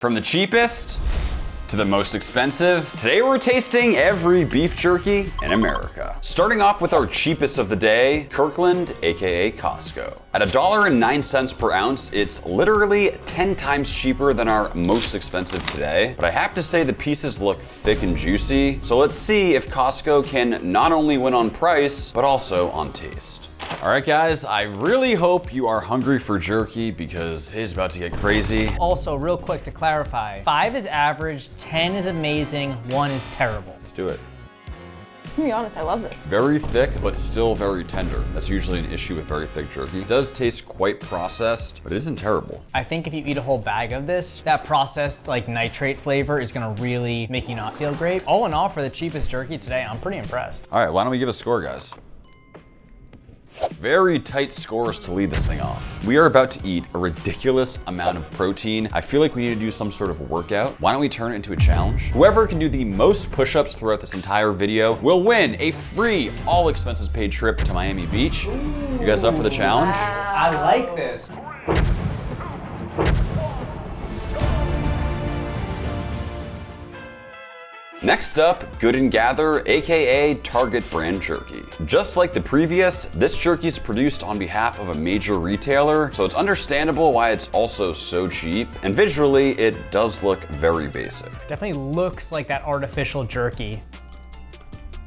From the cheapest to the most expensive, today we're tasting every beef jerky in America. Starting off with our cheapest of the day, Kirkland, aka Costco. At $1.09 per ounce, it's literally 10 times cheaper than our most expensive today. But I have to say the pieces look thick and juicy, so let's see if Costco can not only win on price, but also on taste. All right, guys, I really hope you are hungry for jerky because it is about to get crazy. Also, real quick to clarify, 5 is average, 10 is amazing, 1 is terrible. Let's do it. To be honest, I love this. Very thick, but still very tender. That's usually an issue with very thick jerky. It does taste quite processed, but it isn't terrible. I think if you eat a whole bag of this, that processed like nitrate flavor is gonna really make you not feel great. All in all, for the cheapest jerky today, I'm pretty impressed. All right, why don't we give a score, guys? Very tight scores to lead this thing off. We are about to eat a ridiculous amount of protein. I feel like we need to do some sort of workout. Why don't we turn it into a challenge? Whoever can do the most push-ups throughout this entire video will win a free, all expenses paid trip to Miami Beach. You guys up for the challenge? I like this. Next up, Good and Gather, aka Target brand jerky. Just like the previous, this jerky is produced on behalf of a major retailer, so it's understandable why it's also so cheap. And visually, it does look very basic. Definitely looks like that artificial jerky.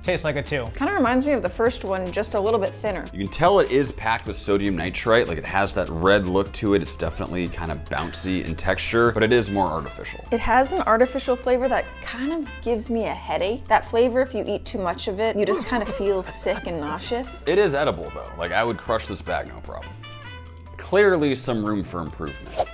Tastes like it too. Kind of reminds me of the first one, just a little bit thinner. You can tell it is packed with sodium nitrite, like it has that red look to it. It's definitely kind of bouncy in texture, but it is more artificial. It has an artificial flavor that kind of gives me a headache. That flavor, if you eat too much of it, you just kind of feel sick and nauseous. It is edible though. Like I would crush this bag, no problem. Clearly some room for improvement.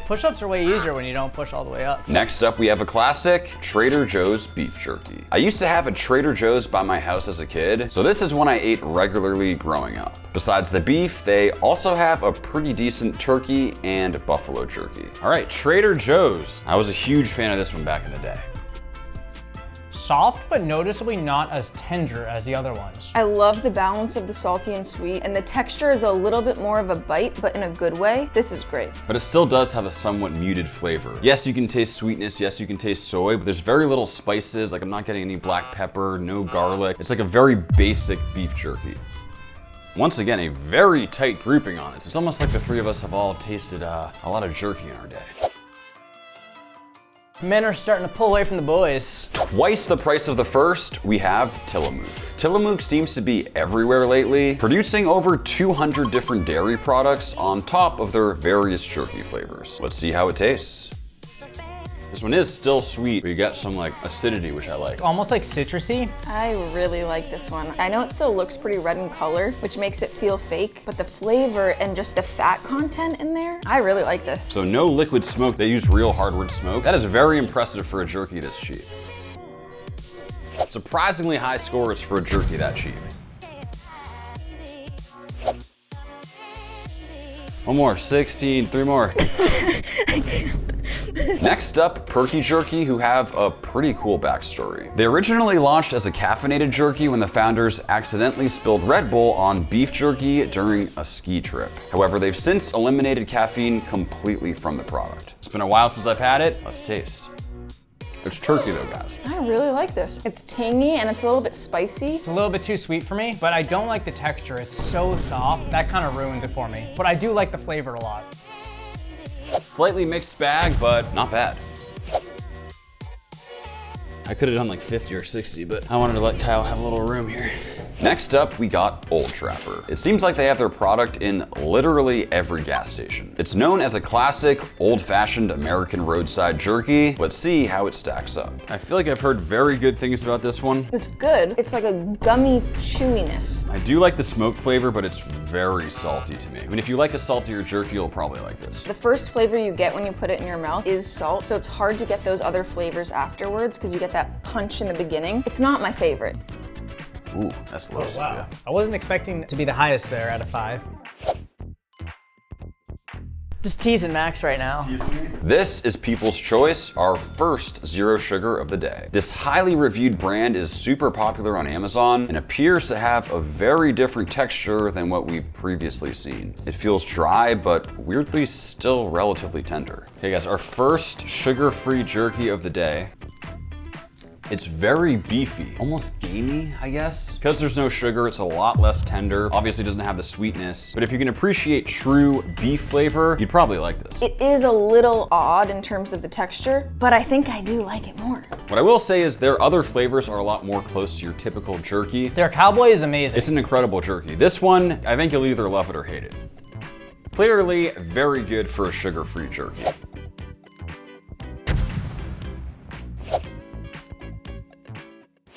Push-ups are way easier when you don't push all the way up. Next up, we have a classic, Trader Joe's beef jerky. I used to have a Trader Joe's by my house as a kid, so this is one I ate regularly growing up. Besides the beef, they also have a pretty decent turkey and buffalo jerky. All right, Trader Joe's. I was a huge fan of this one back in the day. Soft, but noticeably not as tender as the other ones. I love the balance of the salty and sweet, and the texture is a little bit more of a bite, but in a good way. This is great. But it still does have a somewhat muted flavor. Yes, you can taste sweetness, yes, you can taste soy, but there's very little spices, like I'm not getting any black pepper, no garlic. It's like a very basic beef jerky. Once again, a very tight grouping on it. It's almost like the three of us have all tasted a lot of jerky in our day. Men are starting to pull away from the boys. Twice the price of the first, we have Tillamook. Tillamook seems to be everywhere lately, producing over 200 different dairy products on top of their various jerky flavors. Let's see how it tastes. This one is still sweet, but you get some like acidity, which I like. Almost like citrusy. I really like this one. I know it still looks pretty red in color, which makes it feel fake, but the flavor and just the fat content in there, I really like this. So no liquid smoke, they use real hardwood smoke. That is very impressive for a jerky this cheap. Surprisingly high scores for a jerky that cheap. One more, 16, 3 more. Next up, Perky Jerky, who have a pretty cool backstory. They originally launched as a caffeinated jerky when the founders accidentally spilled Red Bull on beef jerky during a ski trip. However, they've since eliminated caffeine completely from the product. It's been a while since I've had it. Let's taste. It's turkey though, guys. I really like this. It's tangy and it's a little bit spicy. It's a little bit too sweet for me, but I don't like the texture. It's so soft. That kind of ruins it for me. But I do like the flavor a lot. Slightly mixed bag, but not bad. I could have done like 50 or 60, but I wanted to let Kyle have a little room here. Next up, we got Old Trapper. It seems like they have their product in literally every gas station. It's known as a classic, old-fashioned American roadside jerky. Let's see how it stacks up. I feel like I've heard very good things about this one. It's good. It's like a gummy chewiness. I do like the smoke flavor, but it's very salty to me. I mean, if you like a saltier jerky, you'll probably like this. The first flavor you get when you put it in your mouth is salt, so it's hard to get those other flavors afterwards because you get that punch in the beginning. It's not my favorite. Ooh, that's low. Oh, wow. I wasn't expecting it to be the highest there out of 5. Just teasing Max right now. This is People's Choice, our first zero sugar of the day. This highly reviewed brand is super popular on Amazon and appears to have a very different texture than what we've previously seen. It feels dry, but weirdly still relatively tender. Okay guys, our first sugar-free jerky of the day. It's very beefy, almost gamey, I guess. Because there's no sugar, it's a lot less tender. Obviously doesn't have the sweetness, but if you can appreciate true beef flavor, you'd probably like this. It is a little odd in terms of the texture, but I think I do like it more. What I will say is their other flavors are a lot more close to your typical jerky. Their cowboy is amazing. It's an incredible jerky. This one, I think you'll either love it or hate it. Clearly, very good for a sugar-free jerky.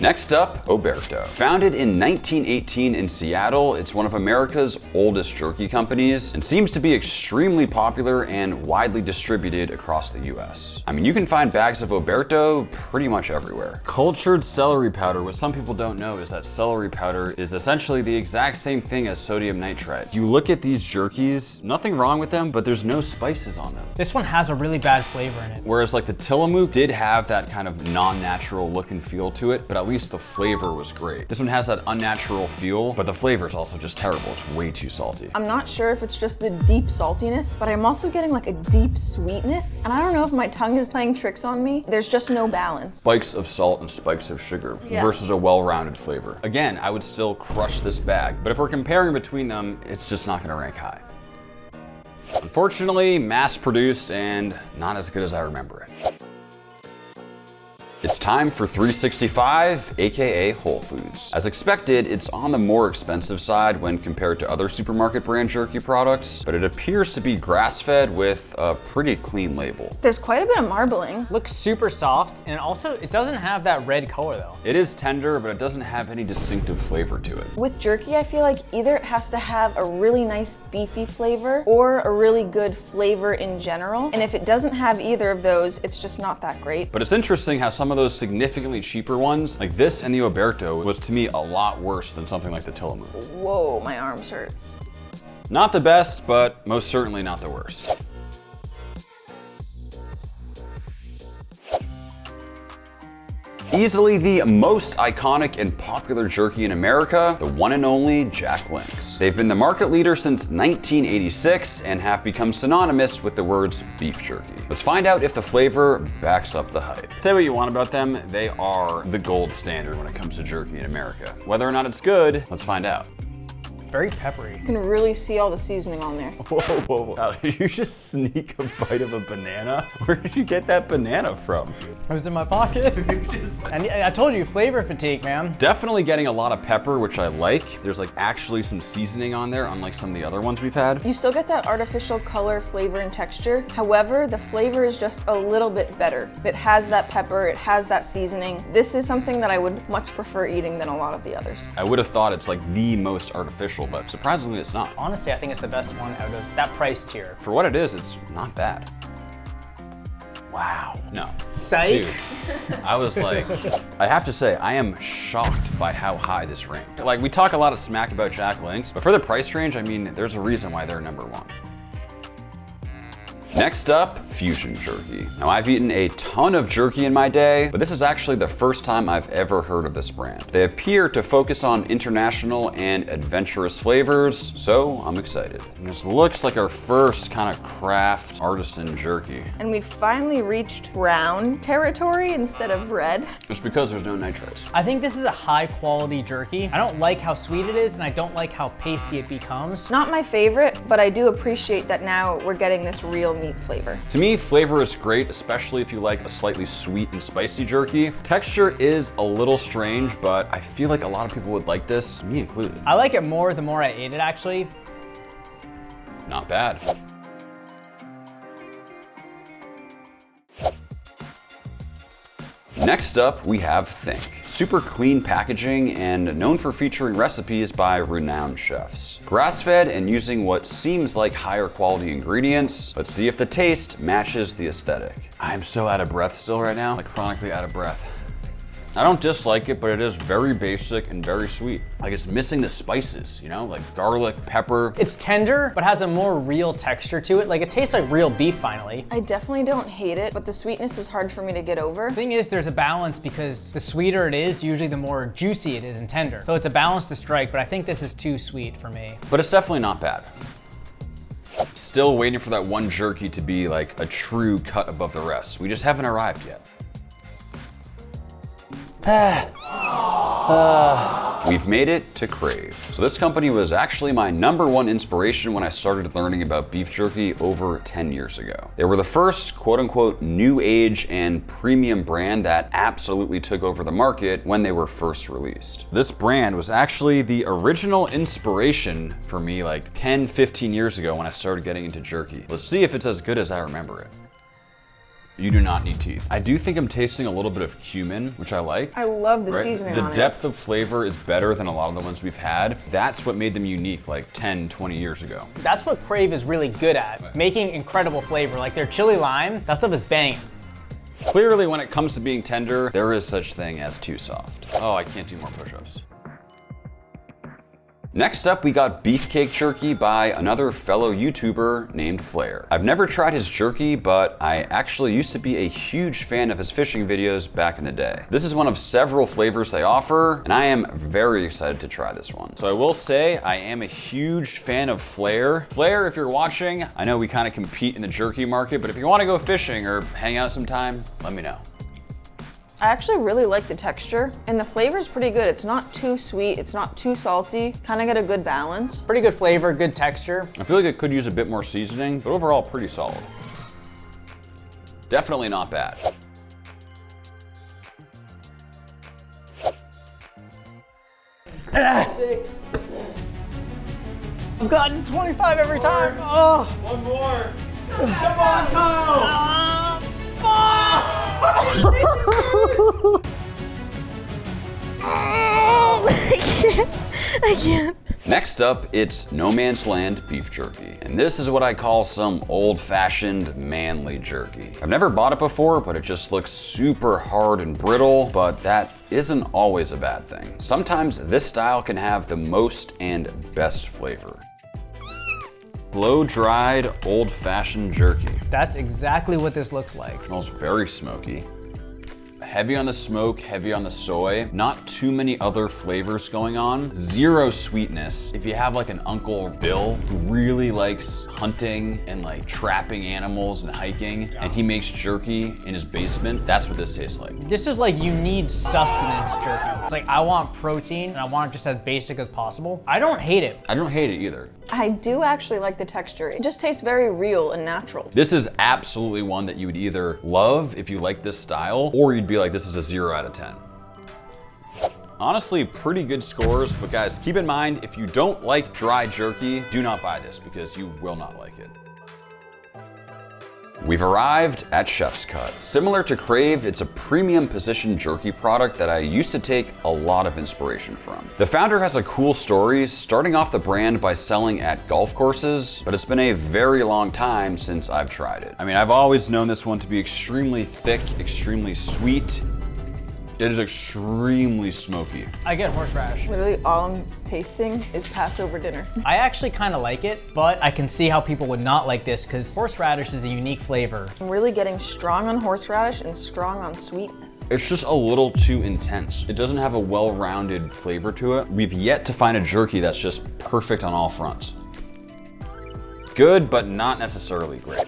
Next up, Oberto. Founded in 1918 in Seattle, it's one of America's oldest jerky companies and seems to be extremely popular and widely distributed across the US. I mean, you can find bags of Oberto pretty much everywhere. Cultured celery powder, what some people don't know is that celery powder is essentially the exact same thing as sodium nitrite. You look at these jerkies, nothing wrong with them, but there's no spices on them. This one has a really bad flavor in it. Whereas like the Tamuk did have that kind of non-natural look and feel to it, but at least the flavor was great. This one has that unnatural feel, but the flavor is also just terrible. It's way too salty. I'm not sure if it's just the deep saltiness, but I'm also getting like a deep sweetness. And I don't know if my tongue is playing tricks on me. There's just no balance. Spikes of salt and spikes of sugar versus a well-rounded flavor. Again, I would still crush this bag, but if we're comparing between them, it's just not gonna rank high. Unfortunately, mass-produced and not as good as I remember it. It's time for 365, aka Whole Foods. As expected, it's on the more expensive side when compared to other supermarket brand jerky products, but it appears to be grass-fed with a pretty clean label. There's quite a bit of marbling. Looks super soft, and also it doesn't have that red color though. It is tender, but it doesn't have any distinctive flavor to it. With jerky, I feel like either it has to have a really nice beefy flavor or a really good flavor in general. And if it doesn't have either of those, it's just not that great. But it's interesting how some of those significantly cheaper ones, like this and the Oberto, was to me a lot worse than something like the Tillamook. Whoa, my arms hurt. Not the best, but most certainly not the worst. Easily the most iconic and popular jerky in America, the one and only Jack Link's. They've been the market leader since 1986 and have become synonymous with the words beef jerky. Let's find out if the flavor backs up the hype. Say what you want about them, they are the gold standard when it comes to jerky in America. Whether or not it's good, let's find out. Very peppery. You can really see all the seasoning on there. Whoa, whoa, whoa. Did you just sneak a bite of a banana? Where did you get that banana from? It was in my pocket. And I told you, flavor fatigue, man. Definitely getting a lot of pepper, which I like. There's like actually some seasoning on there, unlike some of the other ones we've had. You still get that artificial color, flavor, and texture. However, the flavor is just a little bit better. It has that pepper, it has that seasoning. This is something that I would much prefer eating than a lot of the others. I would have thought it's like the most artificial, but surprisingly it's not. Honestly, I think it's the best one out of that price tier. For what it is, it's not bad. Wow. No. Psych. Dude, I was like, I have to say, I am shocked by how high this ranked. Like, we talk a lot of smack about Jack Link's, but for the price range, I mean, there's a reason why they're number one. Next up, fusion jerky. Now I've eaten a ton of jerky in my day, but this is actually the first time I've ever heard of this brand. They appear to focus on international and adventurous flavors, so I'm excited. And this looks like our first kind of craft artisan jerky. And we finally reached brown territory instead of red. Just because there's no nitrates. I think this is a high quality jerky. I don't like how sweet it is, and I don't like how pasty it becomes. Not my favorite, but I do appreciate that now we're getting this real meat flavor. To me, flavor is great, especially if you like a slightly sweet and spicy jerky. Texture is a little strange, but I feel like a lot of people would like this, me included. I like it more the more I ate it, actually. Not bad. Next up, we have Think. Super clean packaging and known for featuring recipes by renowned chefs. Grass-fed and using what seems like higher quality ingredients. Let's see if the taste matches the aesthetic. I'm so out of breath still right now, like chronically out of breath. I don't dislike it, but it is very basic and very sweet. Like it's missing the spices, you know, like garlic, pepper. It's tender, but has a more real texture to it. Like it tastes like real beef finally. I definitely don't hate it, but the sweetness is hard for me to get over. The thing is, there's a balance because the sweeter it is, usually the more juicy it is and tender. So it's a balance to strike, but I think this is too sweet for me. But it's definitely not bad. Still waiting for that one jerky to be like a true cut above the rest. We just haven't arrived yet. We've made it to Crave. So this company was actually my #1 inspiration when I started learning about beef jerky over 10 years ago. They were the first quote unquote new age and premium brand that absolutely took over the market when they were first released. This brand was actually the original inspiration for me like 10, 15 years ago when I started getting into jerky. Let's see if it's as good as I remember it. You do not need teeth. I do think I'm tasting a little bit of cumin, which I like. I love the right? seasoning The on it. depth of flavor is better than a lot of the ones we've had. That's what made them unique like 10, 20 years ago. That's what Crave is really good at, making incredible flavor. Like their chili lime, that stuff is banging. Clearly, when it comes to being tender, there is such thing as too soft. Oh, I can't do more push-ups. Next up, we got beefcake jerky by another fellow YouTuber named Flair. I've never tried his jerky, but I actually used to be a huge fan of his fishing videos back in the day. This is one of several flavors they offer, and I am very excited to try this one. So I will say, I am a huge fan of Flair. Flair, if you're watching, I know we kind of compete in the jerky market, but if you want to go fishing or hang out sometime, let me know. I actually really like the texture, and the flavor is pretty good. It's not too sweet, it's not too salty, kind of got a good balance. Pretty good flavor, good texture. I feel like it could use a bit more seasoning, but overall pretty solid. Definitely not bad. Six. I've gotten 25 every time. Oh. One more. Come on, Kyle. I can't. Next up, it's No Man's Land beef jerky. And this is what I call some old-fashioned manly jerky. I've never bought it before, but it just looks super hard and brittle, but that isn't always a bad thing. Sometimes this style can have the most and best flavor. Blow-dried old-fashioned jerky. That's exactly what this looks like. Smells very smoky. Heavy on the smoke, heavy on the soy. Not too many other flavors going on. Zero sweetness. If you have like an Uncle Bill who really likes hunting and like trapping animals and hiking, and he makes jerky in his basement, that's what this tastes like. This is like you need sustenance jerky. It's like I want protein and I want it just as basic as possible. I don't hate it. I don't hate it either. I do actually like the texture. It just tastes very real and natural. This is absolutely one that you would either love if you like this style, or you'd be like, this is a 0 out of 10. Honestly, pretty good scores, but guys, keep in mind, if you don't like dry jerky, do not buy this because you will not like it. We've arrived at Chef's Cut. Similar to Crave, it's a premium position jerky product that I used to take a lot of inspiration from. The founder has a cool story, starting off the brand by selling at golf courses, but it's been a very long time since I've tried it. I mean, I've always known this one to be extremely thick, extremely sweet. It is extremely smoky. I get horseradish. Literally all I'm tasting is Passover dinner. I actually kind of like it, but I can see how people would not like this because horseradish is a unique flavor. I'm really getting strong on horseradish and strong on sweetness. It's just a little too intense. It doesn't have a well-rounded flavor to it. We've yet to find a jerky that's just perfect on all fronts. Good, but not necessarily great.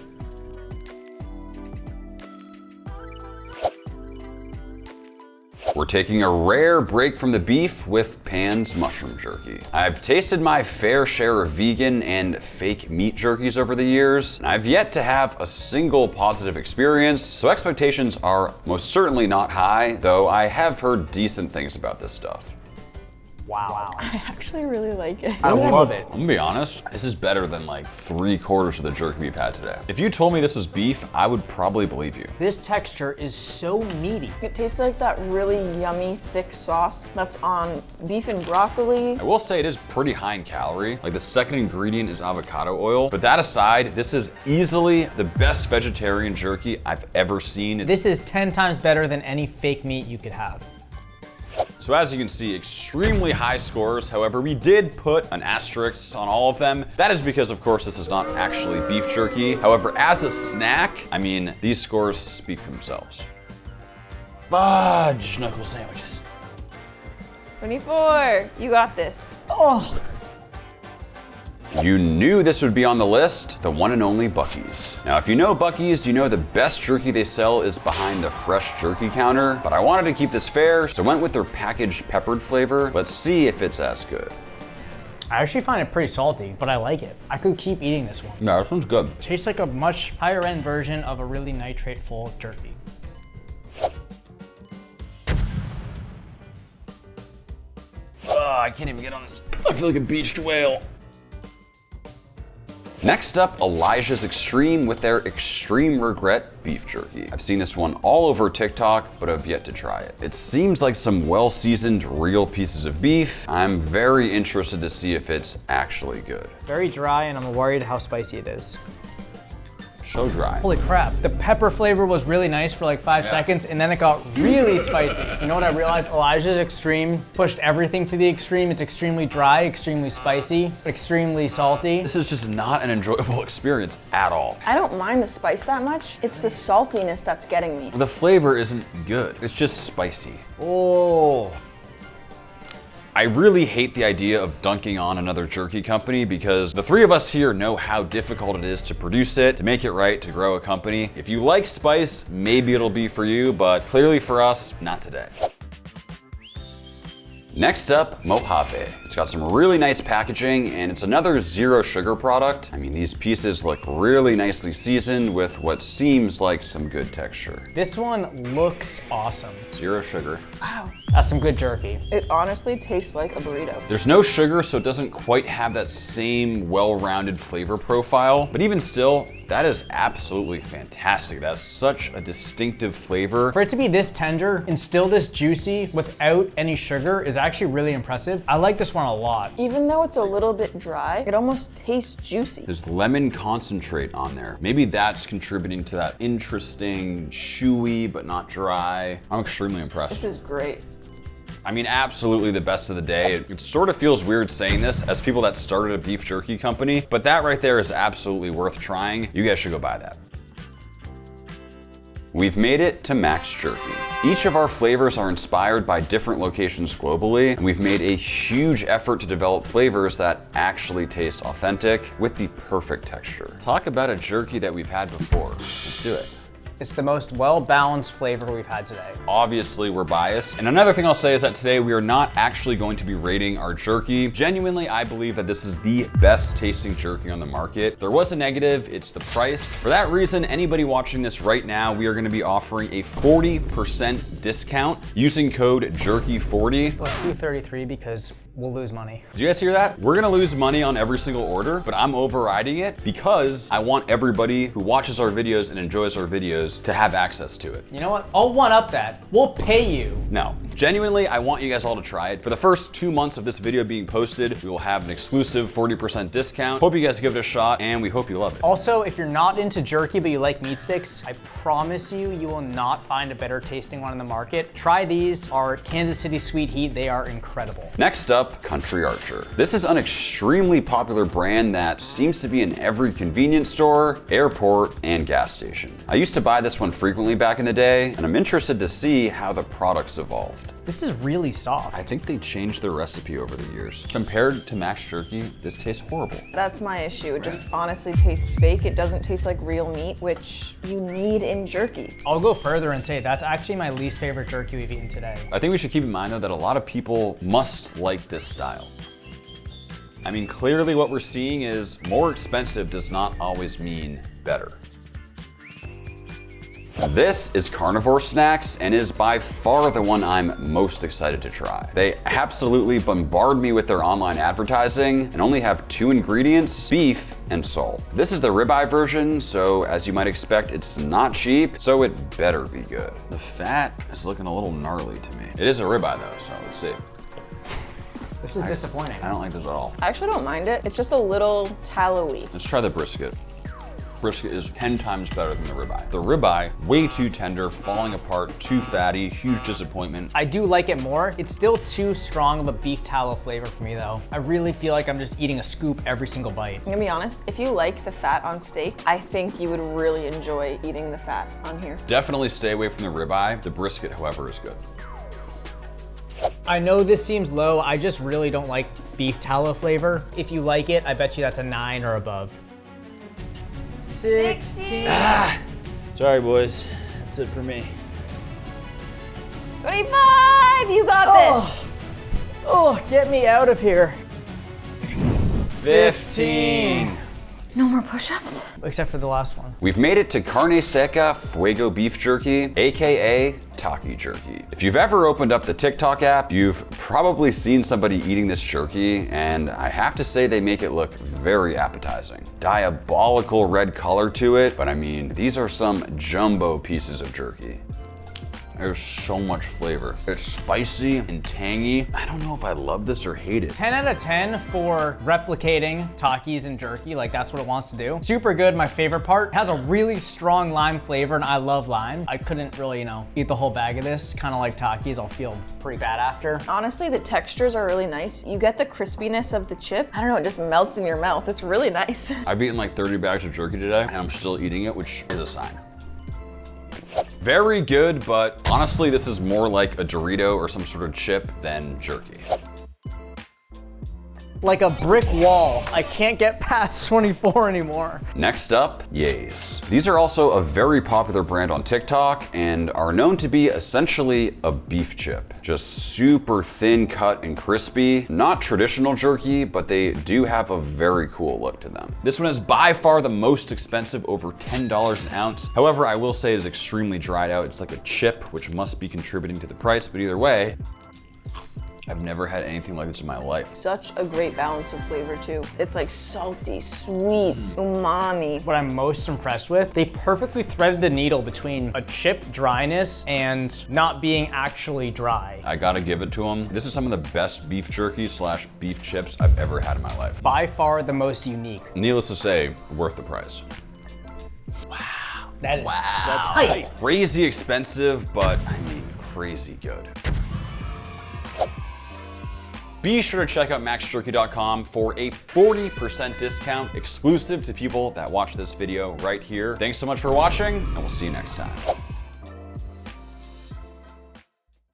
We're taking a rare break from the beef with Pan's mushroom jerky. I've tasted my fair share of vegan and fake meat jerkies over the years, and I've yet to have a single positive experience, so expectations are most certainly not high, though I have heard decent things about this stuff. Wow. I actually really like it. I love it. I'm gonna be honest, this is better than like 3/4 of the jerky we've had today. If you told me this was beef, I would probably believe you. This texture is so meaty. It tastes like that really yummy, thick sauce that's on beef and broccoli. I will say it is pretty high in calorie. Like the second ingredient is avocado oil, but that aside, this is easily the best vegetarian jerky I've ever seen. This is 10 times better than any fake meat you could have. So as you can see, extremely high scores. However, we did put an asterisk on all of them. That is because, of course, this is not actually beef jerky. However, as a snack, I mean, these scores speak for themselves. Fudge knuckle sandwiches. 24, you got this. Oh, You knew this would be on the list, the one and only Buc-ee's. Now, if you know Buc-ee's, you know the best jerky they sell is behind the fresh jerky counter, but I wanted to keep this fair, so went with their packaged peppered flavor. Let's see if it's as good. I actually find it pretty salty, but I like it. I could keep eating this one. No, this one's good. Tastes like a much higher end version of a really nitrate full jerky. I can't even get on this. I feel like a beached whale. Next up, Elijah's Extreme with their Extreme Regret beef jerky. I've seen this one all over TikTok, but have yet to try it. It seems like some well-seasoned, real pieces of beef. I'm very interested to see if it's actually good. Very dry, and I'm worried how spicy it is. So dry. Holy crap. The pepper flavor was really nice for like 5 seconds, and then it got really spicy. You know what I realized? Elijah's Extreme pushed everything to the extreme. It's extremely dry, extremely spicy, extremely salty. This is just not an enjoyable experience at all. I don't mind the spice that much. It's the saltiness that's getting me. The flavor isn't good. It's just spicy. Oh. I really hate the idea of dunking on another jerky company because the three of us here know how difficult it is to produce it, to make it right, to grow a company. If you like spice, maybe it'll be for you, but clearly for us, not today. Next up, Mojave. It's got some really nice packaging and it's another zero sugar product. I mean, these pieces look really nicely seasoned with what seems like some good texture. This one looks awesome. Zero sugar. Wow. That's some good jerky. It honestly tastes like a burrito. There's no sugar, so it doesn't quite have that same well-rounded flavor profile, but even still, that is absolutely fantastic. That's such a distinctive flavor. For it to be this tender and still this juicy without any sugar is actually really impressive. I like this one a lot. Even though it's a little bit dry, it almost tastes juicy. There's lemon concentrate on there. Maybe that's contributing to that interesting, chewy, but not dry. I'm extremely impressed. This is great. I mean, absolutely the best of the day. It sort of feels weird saying this as people that started a beef jerky company, but that right there is absolutely worth trying. You guys should go buy that. We've made it to Max Jerky. Each of our flavors are inspired by different locations globally, and we've made a huge effort to develop flavors that actually taste authentic with the perfect texture. Talk about a jerky that we've had before. Let's do it. It's the most well-balanced flavor we've had today. Obviously, we're biased. And another thing I'll say is that today we are not actually going to be rating our jerky. Genuinely, I believe that this is the best tasting jerky on the market. If there was a negative, it's the price. For that reason, anybody watching this right now, we are gonna be offering a 40% discount using code JERKY40. Let's do 33 because we'll lose money. Did you guys hear that? We're gonna lose money on every single order, but I'm overriding it because I want everybody who watches our videos and enjoys our videos to have access to it. You know what? I'll one up that. We'll pay you. No, genuinely, I want you guys all to try it. For the first 2 months of this video being posted, we will have an exclusive 40% discount. Hope you guys give it a shot, and we hope you love it. Also, if you're not into jerky, but you like meat sticks, I promise you, you will not find a better tasting one in the market. Try these, our Kansas City Sweet Heat. They are incredible. Next up, Country Archer. This is an extremely popular brand that seems to be in every convenience store, airport, and gas station. I used to buy this one frequently back in the day, and I'm interested to see how the product's evolved. This is really soft. I think they changed their recipe over the years. Compared to Max Jerky, this tastes horrible. That's my issue. It just honestly tastes fake. It doesn't taste like real meat, which you need in jerky. I'll go further and say that's actually my least favorite jerky we've eaten today. I think we should keep in mind though that a lot of people must like this style. I mean, clearly what we're seeing is more expensive does not always mean better. This is Carnivore Snacks and is by far the one I'm most excited to try. They absolutely bombard me with their online advertising and only have 2 ingredients, beef and salt. This is the ribeye version, so as you might expect, it's not cheap, so it better be good. The fat is looking a little gnarly to me. It is a ribeye though, so let's see. This is disappointing. I don't like this at all. I actually don't mind it. It's just a little tallowy. Let's try the brisket. Brisket is 10 times better than the ribeye. The ribeye, way too tender, falling apart, too fatty, huge disappointment. I do like it more. It's still too strong of a beef tallow flavor for me though. I really feel like I'm just eating a scoop every single bite. I'm gonna be honest, if you like the fat on steak, I think you would really enjoy eating the fat on here. Definitely stay away from the ribeye. The brisket, however, is good. I know this seems low, I just really don't like beef tallow flavor. If you like it, I bet you that's a 9 or above. 16. Sorry, boys. That's it for me. 25, you got this. Oh, get me out of here. 15. No more push-ups? Except for the last one. We've made it to Seeka Fuego beef jerky, AKA Taki jerky. If you've ever opened up the TikTok app, you've probably seen somebody eating this jerky, and I have to say they make it look very appetizing. Diabolical red color to it, but I mean, these are some jumbo pieces of jerky. There's so much flavor. It's spicy and tangy. I don't know if I love this or hate it. 10 out of 10 for replicating Takis and jerky, like that's what it wants to do. Super good, my favorite part. It has a really strong lime flavor and I love lime. I couldn't really, eat the whole bag of this. Kind of like Takis, I'll feel pretty bad after. Honestly, the textures are really nice. You get the crispiness of the chip. I don't know, it just melts in your mouth. It's really nice. I've eaten like 30 bags of jerky today and I'm still eating it, which is a sign. Very good, but honestly, this is more like a Dorito or some sort of chip than jerky. Like a brick wall. I can't get past 24 anymore. Next up, Yays. These are also a very popular brand on TikTok and are known to be essentially a beef chip. Just super thin cut and crispy. Not traditional jerky, but they do have a very cool look to them. This one is by far the most expensive, over $10 an ounce. However, I will say it is extremely dried out. It's like a chip, which must be contributing to the price, but either way, I've never had anything like this in my life. Such a great balance of flavor too. It's like salty, sweet, umami. What I'm most impressed with, they perfectly threaded the needle between a chip dryness and not being actually dry. I gotta give it to them. This is some of the best beef jerky slash beef chips I've ever had in my life. By far the most unique. Needless to say, worth the price. That is That's tight. Crazy expensive, but I mean crazy good. Be sure to check out maxjerky.com for a 40% discount exclusive to people that watch this video right here. Thanks so much for watching, and we'll see you next time.